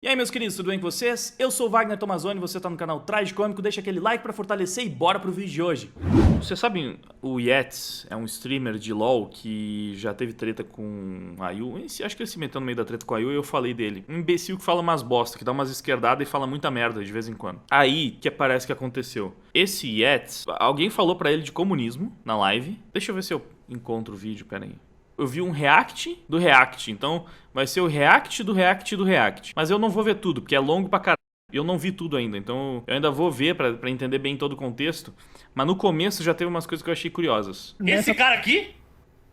E aí, meus queridos, tudo bem com vocês? Eu sou o Wagner Tomazoni, você tá no canal Tragicômico, deixa aquele like pra fortalecer e bora pro vídeo de hoje. Você sabe, o Yetz é um streamer de LoL que já teve treta com a Yu. Acho que ele se meteu no meio da treta com a Yu e eu falei dele. Um imbecil que fala umas bosta, que dá umas esquerdadas e fala muita merda de vez em quando. Aí, que parece que aconteceu. Esse Yetz, alguém falou pra ele de comunismo na live. Deixa eu ver se eu encontro o vídeo, pera aí. Eu vi um react do react, então vai ser o react do react do react. Mas eu não vou ver tudo, porque é longo pra caralho. Eu não vi tudo ainda, então eu ainda vou ver pra entender bem todo o contexto. Mas no começo já teve umas coisas que eu achei curiosas. Esse cara aqui?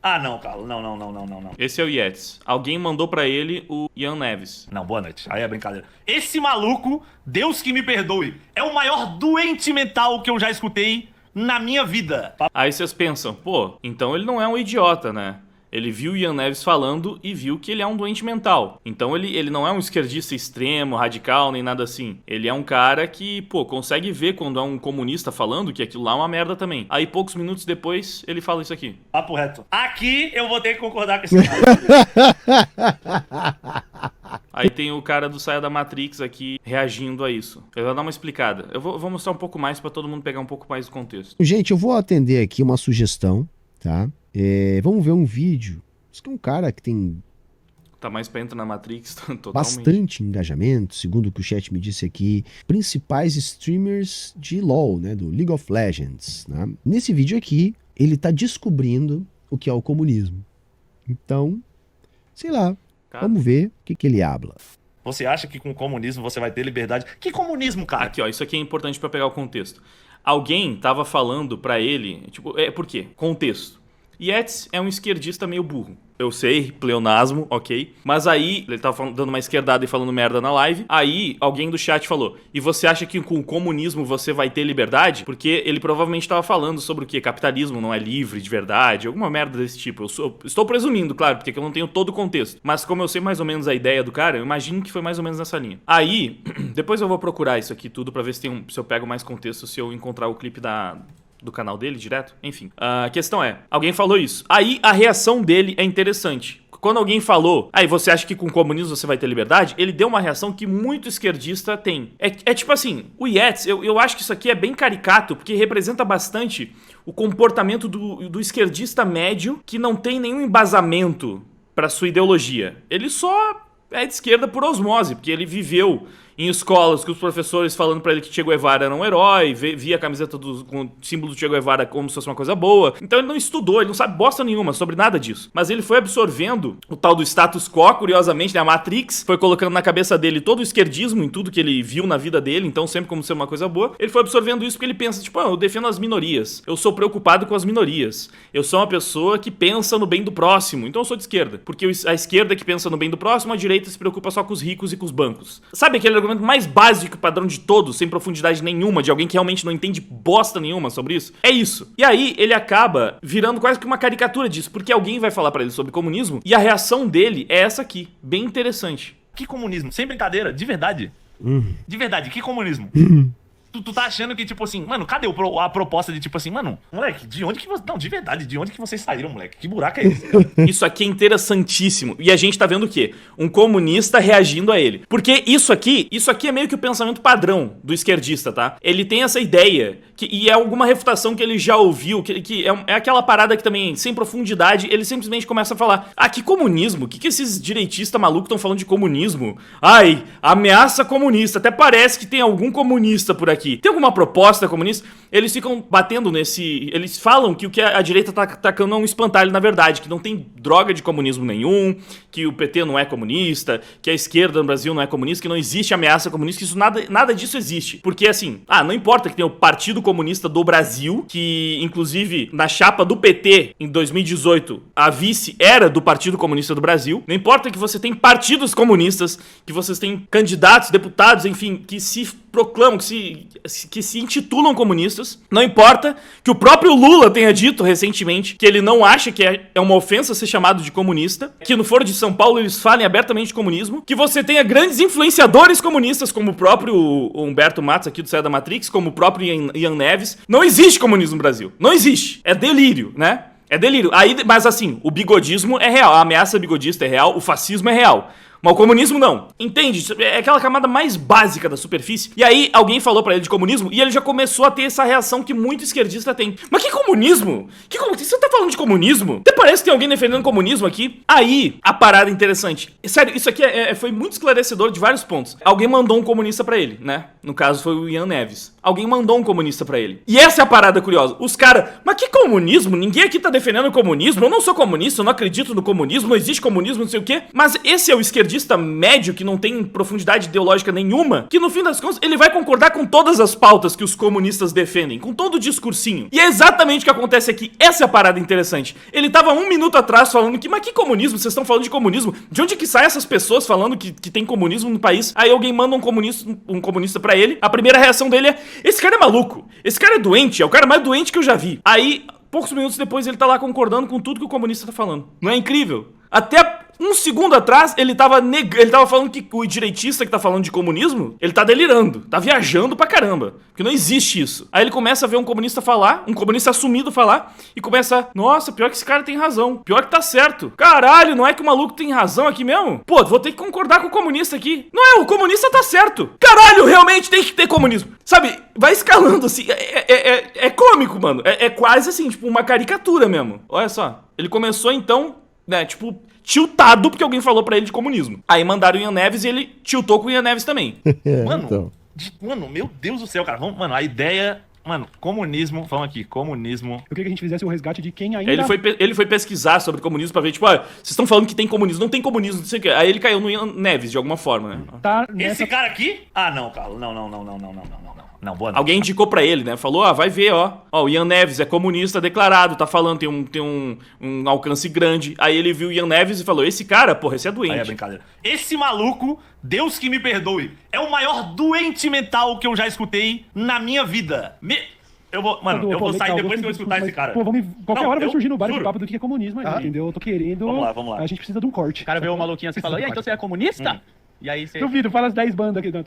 Ah, não, Carlos. Não. Esse é o Yetz. Alguém mandou pra ele o Ian Neves. Não, boa noite. Aí é brincadeira. Esse maluco, Deus que me perdoe, é o maior doente mental que eu já escutei na minha vida. Aí vocês pensam, pô, então ele não é um idiota, né? Ele viu o Ian Neves falando e viu que ele é um doente mental. Então ele não é um esquerdista extremo, radical, nem nada assim. Ele é um cara que, pô, consegue ver quando é um comunista falando que aquilo lá é uma merda também. Aí poucos minutos depois ele fala isso aqui. Papo reto. Aqui eu vou ter que concordar com esse cara. Aí tem o cara do Saia da Matrix aqui reagindo a isso. Eu vou dar uma explicada. Eu vou mostrar um pouco mais pra todo mundo pegar um pouco mais do contexto. Gente, eu vou atender aqui uma sugestão, tá? Vamos ver um vídeo. Isso que é um cara que tem Tá mais pra entrar na Matrix totalmente. bastante engajamento, segundo o que o chat me disse aqui. Principais streamers de LoL, né? Do League of Legends, né? Nesse vídeo aqui, ele tá descobrindo o que é o comunismo. Então, sei lá, Cara. vamos ver o que ele habla. Você acha que com o comunismo você vai ter liberdade? Que comunismo, cara? Aqui, ó, isso aqui é importante pra pegar o contexto. Alguém tava falando pra ele, tipo, por quê? Contexto. Yetz é um esquerdista meio burro. Eu sei, pleonasmo, ok. Mas aí, ele tava dando uma esquerdada e falando merda na live. Aí, alguém do chat falou, e você acha que com o comunismo você vai ter liberdade? Porque ele provavelmente tava falando sobre o quê? Capitalismo não é livre de verdade, alguma merda desse tipo. Eu estou presumindo, claro, porque eu não tenho todo o contexto. Mas como eu sei mais ou menos a ideia do cara, eu imagino que foi mais ou menos nessa linha. Aí, depois eu vou procurar isso aqui tudo pra ver se eu pego mais contexto, se eu encontrar o clipe do canal dele direto, enfim. A questão é, alguém falou isso. Aí a reação dele é interessante. Quando alguém falou, aí você acha que com o comunismo você vai ter liberdade? Ele deu uma reação que muito esquerdista tem. É tipo assim, o Yetz, eu acho que isso aqui é bem caricato, porque representa bastante o comportamento do esquerdista médio que não tem nenhum embasamento pra sua ideologia. Ele só é de esquerda por osmose, porque ele viveu em escolas com os professores falando pra ele que Che Guevara era um herói, via a camiseta com o símbolo do Che Guevara como se fosse uma coisa boa. Então ele não estudou, ele não sabe bosta nenhuma sobre nada disso. Mas ele foi absorvendo o tal do status quo, curiosamente, né? A Matrix foi colocando na cabeça dele todo o esquerdismo em tudo que ele viu na vida dele, então sempre como ser uma coisa boa. Ele foi absorvendo isso porque ele pensa, tipo, eu defendo as minorias, eu sou preocupado com as minorias, eu sou uma pessoa que pensa no bem do próximo, então eu sou de esquerda. Porque a esquerda que pensa no bem do próximo, a direita se preocupa só com os ricos e com os bancos. Sabe aquele argumento mais básico e padrão de todos, sem profundidade nenhuma, de alguém que realmente não entende bosta nenhuma sobre isso? É isso. E aí ele acaba virando quase que uma caricatura disso, porque alguém vai falar pra ele sobre comunismo e a reação dele é essa aqui, bem interessante. Que comunismo? Sem brincadeira, de verdade. De verdade, que comunismo? Tu tá achando que, tipo assim, mano, cadê a proposta de, tipo assim, mano, moleque, de onde que você... Não, de verdade, de onde que vocês saíram, moleque? Que buraco é esse? Isso aqui é interessantíssimo. E a gente tá vendo o quê? Um comunista reagindo a ele. Porque isso aqui é meio que o pensamento padrão do esquerdista, tá? Ele tem essa ideia, e é alguma refutação que ele já ouviu, que é aquela parada que também, sem profundidade, ele simplesmente começa a falar, que comunismo? O que esses direitistas malucos estão falando de comunismo? Ai, ameaça comunista. Até parece que tem algum comunista por aqui. Tem alguma proposta comunista? Eles ficam batendo nesse... Eles falam que o que a direita tá atacando é um espantalho, na verdade, que não tem droga de comunismo nenhum, que o PT não é comunista, que a esquerda no Brasil não é comunista, que não existe ameaça comunista, que isso nada disso existe. Porque, assim, não importa que tenha o Partido Comunista do Brasil, que, inclusive, na chapa do PT, em 2018, a vice era do Partido Comunista do Brasil. Não importa que você tem partidos comunistas, que vocês têm candidatos, deputados, enfim, que se proclamam, que se intitulam comunistas. Não importa que o próprio Lula tenha dito recentemente que ele não acha que é uma ofensa ser chamado de comunista, que no Foro de São Paulo eles falem abertamente de comunismo, que você tenha grandes influenciadores comunistas, como o próprio Humberto Matos aqui do Saia da Matrix, como o próprio Ian Neves. Não existe comunismo no Brasil. Não existe. É delírio, né? É delírio. Aí, mas assim, o bigodismo é real, a ameaça bigodista é real, o fascismo é real. Mas o comunismo não. Entende? É aquela camada mais básica da superfície. E aí alguém falou pra ele de comunismo e ele já começou a ter essa reação que muito esquerdista tem. Mas que comunismo? Você tá falando de comunismo? Até parece que tem alguém defendendo comunismo aqui. Aí, a parada interessante. Sério, isso aqui foi muito esclarecedor de vários pontos. Alguém mandou um comunista pra ele, né? No caso foi o Ian Neves. Alguém mandou um comunista pra ele. E essa é a parada curiosa. Os caras, mas que comunismo? Ninguém aqui tá defendendo o comunismo. Eu não sou comunista, eu não acredito no comunismo, não existe comunismo, não sei o quê. Mas esse é o esquerdista médio que não tem profundidade ideológica nenhuma, que no fim das contas ele vai concordar com todas as pautas que os comunistas defendem, com todo o discursinho. E é exatamente o que acontece aqui. Essa é a parada interessante. Ele tava 1 minuto atrás falando que, mas que comunismo? Vocês estão falando de comunismo? De onde que saem essas pessoas falando que tem comunismo no país? Aí alguém manda um comunista pra ele. A primeira reação dele é: esse cara é maluco, esse cara é doente, é o cara mais doente que eu já vi. Aí, poucos minutos depois, ele tá lá concordando com tudo que o comunista tá falando. Não é incrível? Até 1 segundo atrás, ele tava falando que o direitista que tá falando de comunismo, ele tá delirando, tá viajando pra caramba, porque não existe isso. Aí ele começa a ver um comunista falar, um comunista assumido falar, e começa: nossa, pior que esse cara tem razão, pior que tá certo. Caralho, não é que o maluco tem razão aqui mesmo? Pô, vou ter que concordar com o comunista aqui. Não é, o comunista tá certo. Caralho, realmente tem que ter comunismo. Sabe, vai escalando assim, é cômico, mano. É quase assim, tipo uma caricatura mesmo. Olha só, ele começou então, né, tipo, tiltado porque alguém falou pra ele de comunismo. Aí mandaram o Ian Neves e ele tiltou com o Ian Neves também. Mano, então. Mano, meu Deus do céu, cara. Mano, a ideia... Mano, comunismo, vamos aqui, comunismo. Eu queria que a gente fizesse o resgate de quem ainda... Ele foi pesquisar sobre comunismo pra ver, tipo, vocês estão falando que tem comunismo, não tem comunismo, não sei o quê. Aí ele caiu no Ian Neves, de alguma forma, né? tá nessa... Esse cara aqui? Ah, não, Carlos, não. Não, boa noite. Alguém indicou pra ele, né? Falou, vai ver, ó, o Ian Neves é comunista declarado, tá falando, tem um alcance grande. Aí ele viu o Ian Neves e falou: esse cara, porra, esse é doente. Aí é brincadeira. Esse maluco, Deus que me perdoe, é o maior doente mental que eu já escutei na minha vida. Eu vou sair depois que eu escutar esse cara. Pô, qualquer hora vai surgir no bar juro. de papo do que é comunismo aí, entendeu? Eu tô querendo... Vamos lá. A gente precisa de um corte. O cara vê o maluquinho assim e fala: e aí, então você é comunista? E aí você... Duvido, fala as 10 bandas aqui. Não,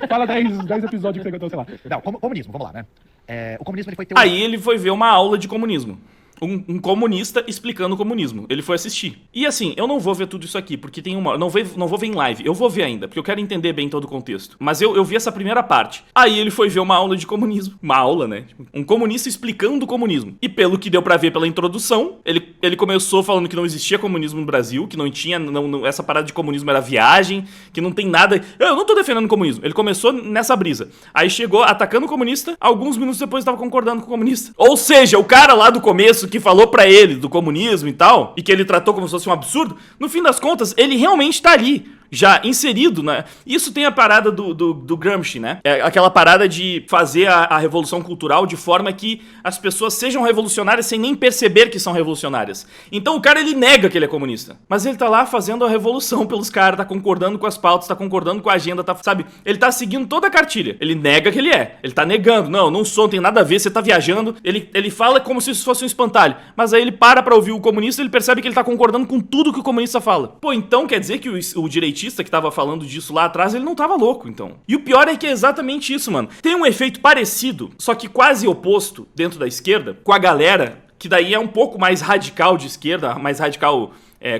fala 10 episódios que você cantou, sei lá. Não, comunismo, vamos lá, né? O comunismo ele foi ter Aí ele foi ver uma aula de comunismo. Um comunista explicando o comunismo. Ele foi assistir. E assim, eu não vou ver tudo isso aqui, porque tem uma... Não vou ver em live. Eu vou ver ainda, porque eu quero entender bem todo o contexto. Mas eu vi essa primeira parte. Aí ele foi ver uma aula de comunismo. Uma aula, né? Um comunista explicando o comunismo. E pelo que deu pra ver pela introdução, ele começou falando que não existia comunismo no Brasil, que não tinha... essa parada de comunismo era viagem, que não tem nada... Eu não tô defendendo o comunismo. Ele começou nessa brisa. Aí chegou atacando o comunista, alguns minutos depois tava concordando com o comunista. Ou seja, o cara lá do começo que falou pra ele do comunismo e tal, e que ele tratou como se fosse um absurdo, no fim das contas, ele realmente tá ali, já inserido, né? Isso tem a parada do Gramsci, né? É aquela parada de fazer a revolução cultural de forma que as pessoas sejam revolucionárias sem nem perceber que são revolucionárias. Então o cara, ele nega que ele é comunista, mas ele tá lá fazendo a revolução pelos caras, tá concordando com as pautas, tá concordando com a agenda, tá, sabe? Ele tá seguindo toda a cartilha. Ele nega que ele é. Ele tá negando. Não sou, não tem nada a ver, você tá viajando. Ele fala como se isso fosse um espantalho. Mas aí ele para pra ouvir o comunista e ele percebe que ele tá concordando com tudo que o comunista fala. Pô, então quer dizer que o direitista que tava falando disso lá atrás, ele não tava louco, então. E o pior é que é exatamente isso, mano. Tem um efeito parecido, só que quase oposto dentro da esquerda, com a galera que daí é um pouco mais radical de esquerda, mais radical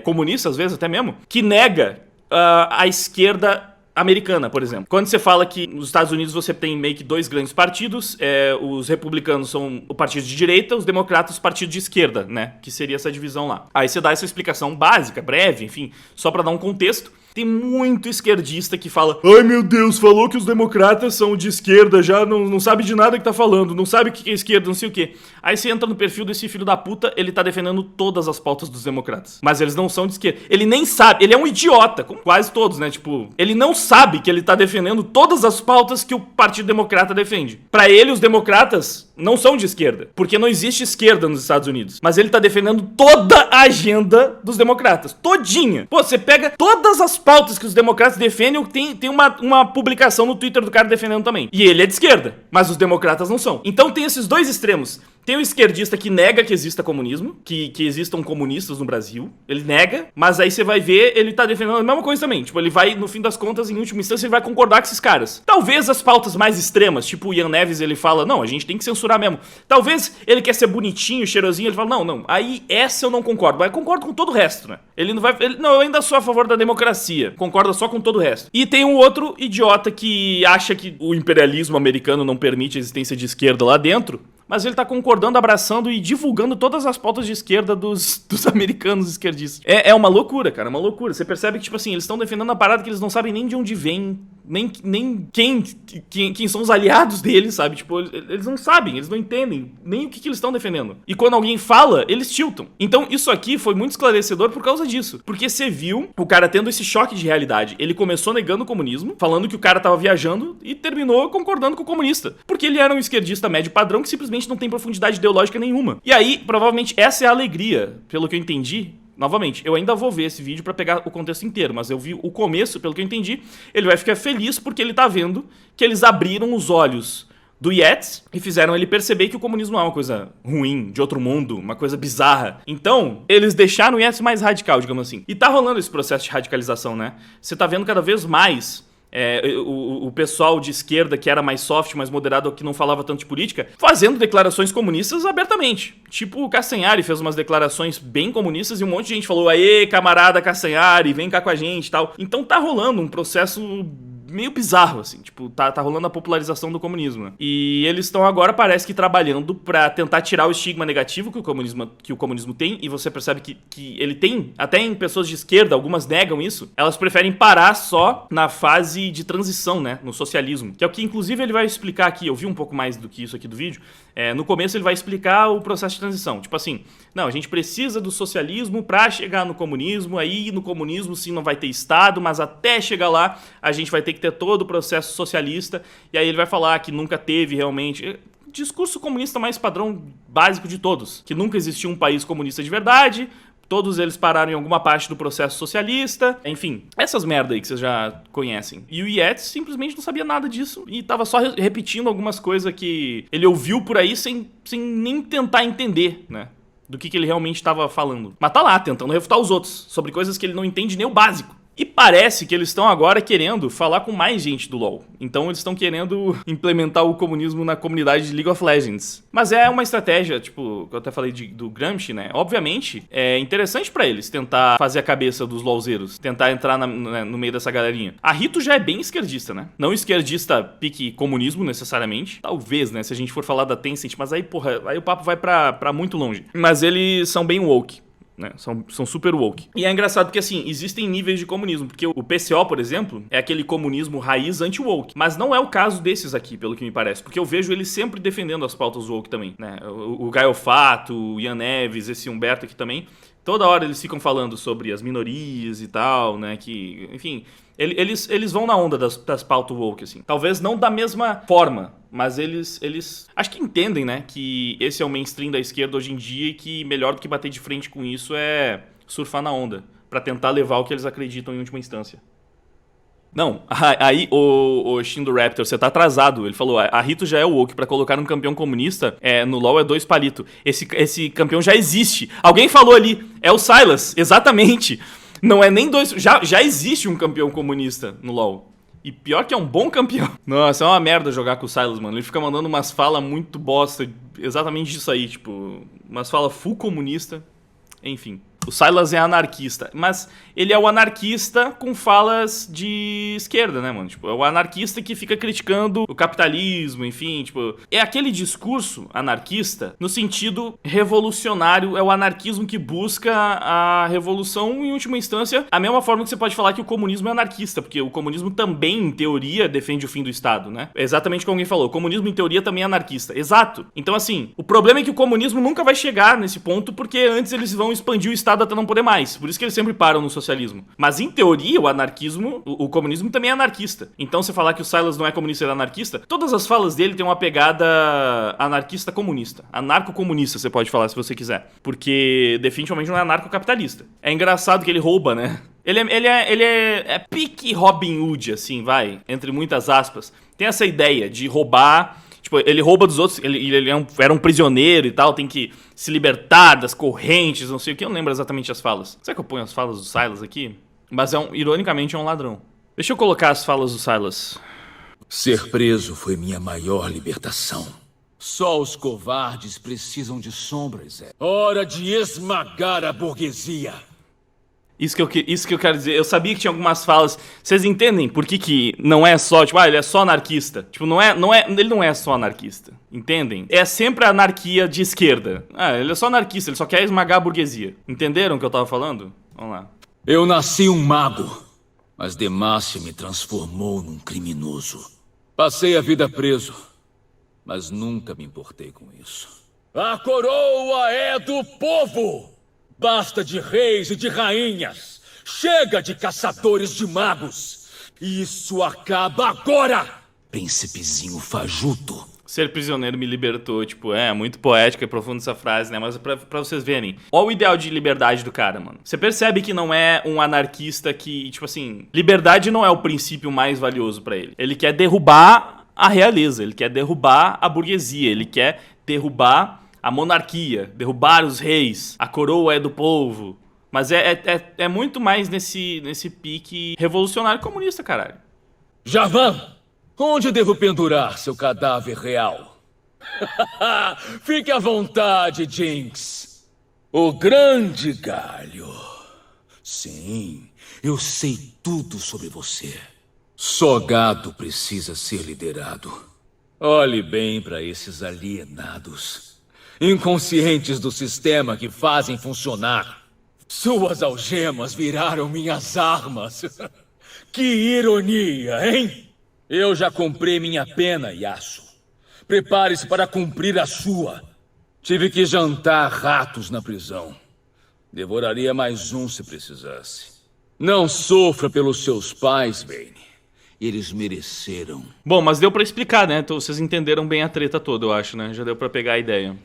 comunista, às vezes até mesmo, que nega a esquerda americana, por exemplo. Quando você fala que nos Estados Unidos você tem meio que 2 grandes partidos, os republicanos são o partido de direita, os democratas o partido de esquerda, né? Que seria essa divisão lá. Aí você dá essa explicação básica, breve, enfim, só pra dar um contexto. Tem muito esquerdista que fala: ai meu Deus, falou que os democratas são de esquerda, já não sabe de nada que tá falando, não sabe o que é esquerda, não sei o que. Aí você entra no perfil desse filho da puta, ele tá defendendo todas as pautas dos democratas. Mas eles não são de esquerda. Ele nem sabe, ele é um idiota, como quase todos, né? Tipo, ele não sabe que ele tá defendendo todas as pautas que o Partido Democrata defende. Pra ele, os democratas não são de esquerda, porque não existe esquerda nos Estados Unidos. Mas ele tá defendendo toda a agenda dos democratas, todinha. Pô, você pega todas as pautas que os democratas defendem, tem uma publicação no Twitter do cara defendendo também. E ele é de esquerda, mas os democratas não são. Então tem esses 2 extremos. Tem o esquerdista que nega que exista comunismo, que existam comunistas no Brasil. Ele nega, mas aí você vai ver, ele tá defendendo a mesma coisa também. Tipo, ele vai, no fim das contas, em última instância, ele vai concordar com esses caras. Talvez as pautas mais extremas, tipo o Ian Neves, ele fala, não, a gente tem que censurar mesmo. Talvez ele quer ser bonitinho, cheirosinho, ele fala, não. Aí essa eu não concordo, mas eu concordo com todo o resto, né? Ele não vai... não, eu ainda sou a favor da democracia. Concorda só com todo o resto. E tem um outro idiota que acha que o imperialismo americano não permite a existência de esquerda lá dentro, mas ele tá concordando, abraçando e divulgando todas as pautas de esquerda dos americanos esquerdistas. É uma loucura, cara, é uma loucura. Você percebe que, tipo assim, eles estão defendendo uma parada que eles não sabem nem de onde vem, nem quem são os aliados deles, sabe? Tipo, eles não sabem, eles não entendem nem o que eles estão defendendo. E quando alguém fala, eles tiltam. Então, isso aqui foi muito esclarecedor por causa disso. Porque você viu o cara tendo esse choque de realidade. Ele começou negando o comunismo, falando que o cara tava viajando e terminou concordando com o comunista. Porque ele era um esquerdista médio padrão que simplesmente não tem profundidade ideológica nenhuma. E aí, provavelmente, essa é a alegria, pelo que eu entendi. Novamente, eu ainda vou ver esse vídeo pra pegar o contexto inteiro, mas eu vi o começo, pelo que eu entendi, ele vai ficar feliz porque ele tá vendo que eles abriram os olhos do Yates e fizeram ele perceber que o comunismo é uma coisa ruim, de outro mundo, uma coisa bizarra. Então, eles deixaram o Yates mais radical, digamos assim. E tá rolando esse processo de radicalização, né? Você tá vendo cada vez mais o pessoal de esquerda que era mais soft, mais moderado, que não falava tanto de política, fazendo declarações comunistas abertamente. Tipo, o Castanhari fez umas declarações bem comunistas e um monte de gente falou, aê, camarada Castanhari, vem cá com a gente e tal. Então tá rolando um processo meio bizarro, assim, tipo, tá rolando a popularização do comunismo, né? E eles estão agora, parece que, trabalhando pra tentar tirar o estigma negativo que o comunismo tem, e você percebe que ele tem, até em pessoas de esquerda, algumas negam isso, elas preferem parar só na fase de transição, né, no socialismo, que é o que, inclusive, ele vai explicar aqui, eu vi um pouco mais do que isso aqui do vídeo, no começo ele vai explicar o processo de transição, tipo assim, não, a gente precisa do socialismo pra chegar no comunismo, aí no comunismo sim não vai ter Estado, mas até chegar lá a gente vai ter que ter todo o processo socialista, e aí ele vai falar que nunca teve realmente... Discurso comunista mais padrão básico de todos, que nunca existiu um país comunista de verdade, todos eles pararam em alguma parte do processo socialista, enfim, essas merda aí que vocês já conhecem. E o Yates simplesmente não sabia nada disso e tava só repetindo algumas coisas que ele ouviu por aí sem nem tentar entender, né, do que ele realmente estava falando. Mas tá lá, tentando refutar os outros, sobre coisas que ele não entende nem o básico. E parece que eles estão agora querendo falar com mais gente do LoL. Então eles estão querendo implementar o comunismo na comunidade de League of Legends. Mas é uma estratégia, tipo, que eu até falei do Gramsci, né? Obviamente, é interessante pra eles tentar fazer a cabeça dos LoLzeiros, tentar entrar no meio dessa galerinha. A Rito já é bem esquerdista, né? Não esquerdista pique comunismo, necessariamente. Talvez, né? Se a gente for falar da Tencent, mas aí, porra, aí o papo vai pra muito longe. Mas eles são bem woke. Né? São super woke. E é engraçado porque, assim, existem níveis de comunismo. Porque o PCO, por exemplo, é aquele comunismo raiz anti-woke. Mas não é o caso desses aqui, pelo que me parece. Porque eu vejo eles sempre defendendo as pautas woke também. Né? O Gaio Fato, o Ian Neves, esse Humberto aqui também. Toda hora eles ficam falando sobre as minorias e tal, né? Que, enfim, eles vão na onda das pautas woke, assim. Talvez não da mesma forma, mas eles acho que entendem, né? Que esse é o mainstream da esquerda hoje em dia e que melhor do que bater de frente com isso é surfar na onda, pra tentar levar o que eles acreditam em última instância. Não, aí o Shindo Raptor, você tá atrasado. Ele falou, a Rito já é woke, pra colocar um campeão comunista no LoL é 2 palitos. Esse campeão já existe. Alguém falou ali, é o Sylas, exatamente. Não é nem 2, já existe um campeão comunista no LoL. E pior que é um bom campeão. Nossa, é uma merda jogar com o Sylas, mano. Ele fica mandando umas falas muito bosta, exatamente disso aí, tipo, umas falas full comunista. Enfim. O Sylas é anarquista, mas ele é o anarquista com falas de esquerda, né, mano? Tipo, é o anarquista que fica criticando o capitalismo, enfim, tipo... É aquele discurso anarquista no sentido revolucionário, é o anarquismo que busca a revolução, em última instância, a mesma forma que você pode falar que o comunismo é anarquista, porque o comunismo também, em teoria, defende o fim do Estado, né? É exatamente como alguém falou, o comunismo, em teoria, também é anarquista. Exato. Então, assim, o problema é que o comunismo nunca vai chegar nesse ponto, porque antes eles vão expandir o Estado até não poder mais. Por isso que eles sempre param no socialismo. Mas, em teoria, o anarquismo, o comunismo também é anarquista. Então, você falar que o Sylas não é comunista, ele é anarquista, todas as falas dele têm uma pegada anarquista-comunista. Anarco-comunista, você pode falar, se você quiser. Porque, definitivamente, não é anarco-capitalista. É engraçado que ele rouba, né? Ele é pique Robin Hood, assim, vai, entre muitas aspas. Tem essa ideia de roubar Tipo, ele rouba dos outros, ele era um prisioneiro e tal, tem que se libertar das correntes, não sei o que, eu não lembro exatamente as falas. Será que eu ponho as falas do Silas aqui? Mas ironicamente é um ladrão. Deixa eu colocar as falas do Silas. Ser preso foi minha maior libertação. Só os covardes precisam de sombras. Hora de esmagar a burguesia. Isso que eu quero dizer. Eu sabia que tinha algumas falas. Vocês entendem por que não é só, tipo, ele é só anarquista? Tipo, ele não é só anarquista. Entendem? É sempre a anarquia de esquerda. Ele é só anarquista, ele só quer esmagar a burguesia. Entenderam o que eu tava falando? Vamos lá. Eu nasci um mago, mas Demacia me transformou num criminoso. Passei a vida preso, mas nunca me importei com isso. A coroa é do povo! Basta de reis e de rainhas! Chega de caçadores de magos! Isso acaba agora! Príncipezinho fajuto! Ser prisioneiro me libertou, tipo, muito poética e profunda essa frase, né? Mas pra vocês verem, olha o ideal de liberdade do cara, mano. Você percebe que não é um anarquista que, tipo assim, liberdade não é o princípio mais valioso pra ele. Ele quer derrubar a realeza, ele quer derrubar a burguesia, ele quer derrubar a monarquia, derrubar os reis, a coroa é do povo. Mas é muito mais nesse pique revolucionário comunista, caralho. Javan! Onde devo pendurar seu cadáver real? Fique à vontade, Jinx. O grande galho. Sim, eu sei tudo sobre você. Só gado precisa ser liderado. Olhe bem para esses alienados. Inconscientes do sistema que fazem funcionar. Suas algemas viraram minhas armas. Que ironia, hein? Eu já comprei minha pena, Yasuo. Prepare-se para cumprir a sua. Tive que jantar ratos na prisão. Devoraria mais um se precisasse. Não sofra pelos seus pais, Vayne. Eles mereceram. Bom, mas deu pra explicar, né? Então, vocês entenderam bem a treta toda, eu acho, né? Já deu pra pegar a ideia.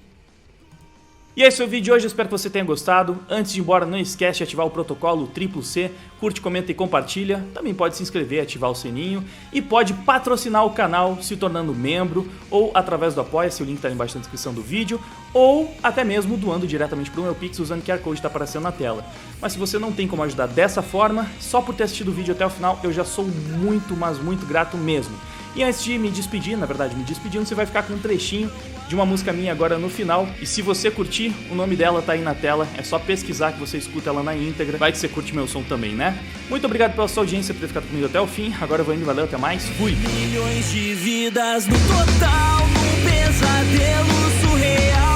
E esse foi o vídeo de hoje, eu espero que você tenha gostado. Antes de ir embora, não esquece de ativar o protocolo CCC, curte, comenta e compartilha. Também pode se inscrever, ativar o sininho e pode patrocinar o canal se tornando membro ou através do Apoia-se, o link tá aí embaixo na descrição do vídeo, ou até mesmo doando diretamente pro meu Pix usando o QR Code que tá aparecendo na tela. Mas se você não tem como ajudar dessa forma, só por ter assistido o vídeo até o final, eu já sou muito, mas muito grato mesmo. E antes de me despedir, na verdade me despedindo, você vai ficar com um trechinho de uma música minha agora no final. E se você curtir, o nome dela tá aí na tela, é só pesquisar que você escuta ela na íntegra. Vai que você curte meu som também, né? Muito obrigado pela sua audiência, por ter ficado comigo até o fim. Agora eu vou indo, valeu, até mais, fui! Milhões de vidas no total, num pesadelo surreal.